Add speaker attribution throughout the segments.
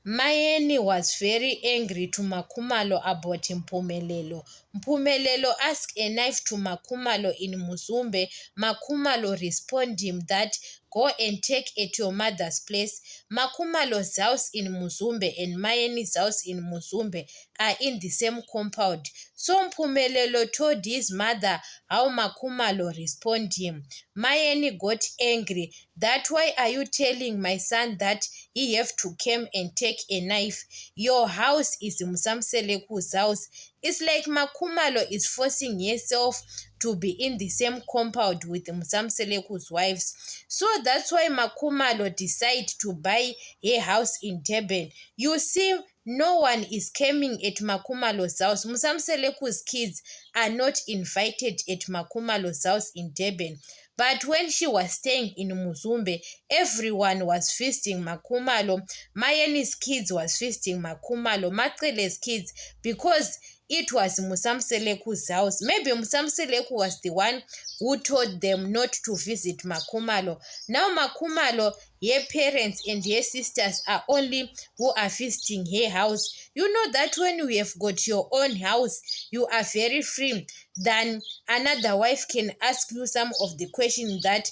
Speaker 1: Mayeni was very angry to Makhumalo about Mpumelelo. Mpumelelo asked a knife to Makhumalo in Muzumbe. Makhumalo responded him that go and take at your mother's place. Makhumalo's house in Muzumbe and Mayeni's house in Muzumbe are in the same compound. So Mpumelelo told his mother how Makhumalo responded him. Mayeni got angry. That why are you telling my son that he have to come and take a knife? Your house is Musamseleku's house. It's like Makhumalo is forcing herself to be in the same compound with Musamseleku's wives. So that's why Makhumalo decided to buy a house in Durban. You see, no one is coming at Makhumalo's house. Musamseleku's kids are not invited at Makhumalo's house in Durban. But when she was staying in Muzumbe, everyone was feasting Makhumalo. Mayeni's kids was feasting Makhumalo, Maqele's kids, because it was Musamseleku's house. Maybe Musamseleku was the one who told them not to visit Makhumalo. Now Makhumalo, her parents and her sisters are only who are feasting her house. You know that when you have got your own house, you are very free. Then another wife can ask you some of the questions that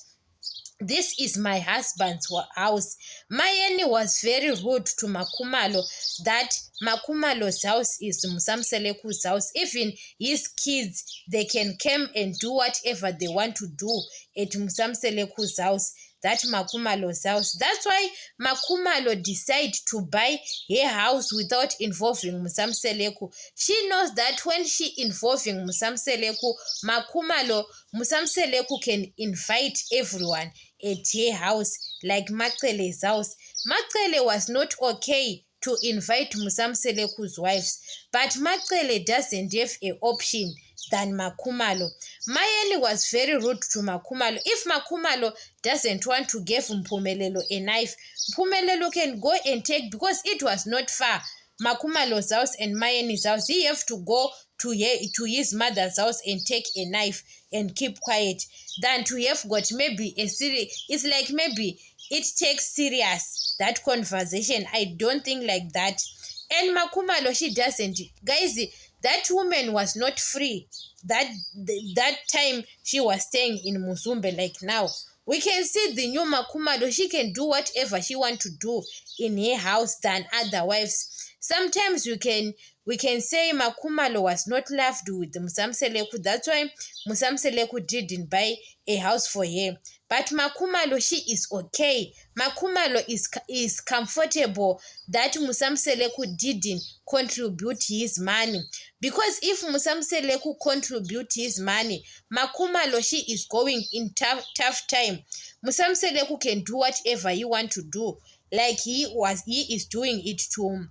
Speaker 1: this is my husband's house. Mayeni was very rude to Makhumalo that Makhumalo's house is Musamseleku's house. Even his kids, they can come and do whatever they want to do at Musamseleku's house. That Makhumalo's house. That's why Makhumalo decided to buy her house without involving Musamseleku. She knows that when she involving Musamseleku, Musamseleku can invite everyone at her house, like Maqele's house. Maqele was not okay to invite Musamseleku's wives, but Maqele doesn't have an option than Makhumalo. Mayeni was very rude to Makhumalo. If Makhumalo doesn't want to give Mpumelelo a knife, Mpumelelo can go and take, because it was not far. Makhumalo's house and Mayeni's house, he have to go to his mother's house and take a knife and keep quiet than to have got maybe a serious. It's like maybe it takes serious, that conversation. I don't think like that. And Makhumalo, she doesn't. Guys, that woman was not free. That time she was staying in Muzumbe, like now. We can see the new Makhumalo, she can do whatever she want to do in her house than other wives. Sometimes we can say Makhumalo was not loved with Musamseleku. That's why Musamseleku didn't buy a house for her. But Makhumalo, she is okay. Makhumalo is comfortable that Musamseleku didn't contribute his money. Because if Musamseleku contribute his money, Makhumalo, she is going in tough time. Musamseleku can do whatever he want to do, like he is doing it to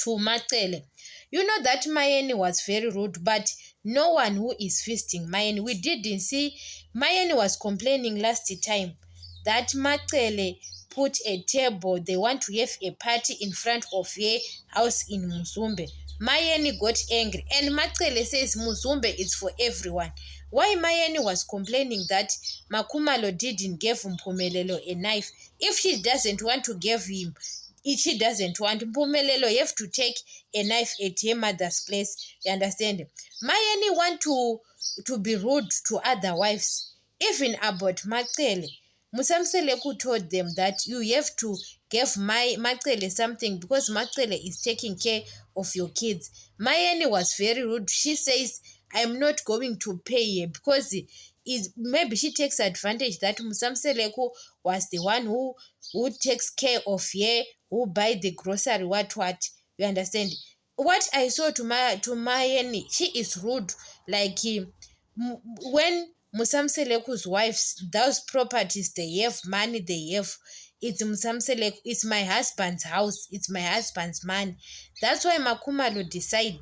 Speaker 1: Maqele. You know that Mayeni was very rude, but no one who is feasting Mayeni. We didn't see. Mayeni was complaining last time that Maqele put a table. They want to have a party in front of her house in Muzumbe. Mayeni got angry, and Maqele says Muzumbe is for everyone. Why Mayeni was complaining that Makhumalo didn't give Mpumelelo a knife? If she doesn't want to give him, if she doesn't want Mpumelelo, you have to take a knife at her mother's place. You understand? Mayeni want to be rude to other wives. Even about Maqele, Musamseleku told them that you have to give Maqele something because Maqele is taking care of your kids. Mayeni was very rude. She says, I'm not going to pay her because maybe she takes advantage that Musamseleku was the one who takes care of her, who buy the grocery, what. You understand? What I saw to Mayeni, she is rude. Like when Musamseleku's wives, those properties they have, money they have, it's Musamseleku, it's my husband's house, it's my husband's money. That's why Makhumalo decided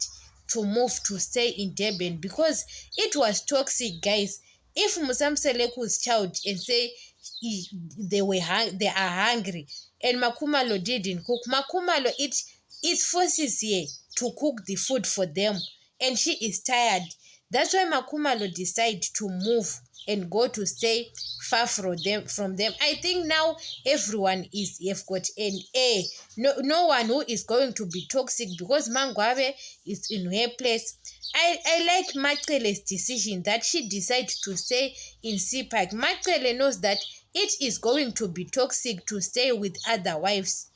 Speaker 1: to move to stay in Durban, because it was toxic, guys. If Musamseleku's child and say they are hungry and Makhumalo didn't cook, Makhumalo it forces her to cook the food for them, and she is tired. That's why Makhumalo decide to move and go to stay far from them. I think now everyone have got an A. No one who is going to be toxic because Mangwabe is in her place. I like Macele's decision that she decided to stay in CPAC. Macele knows that it is going to be toxic to stay with other wives.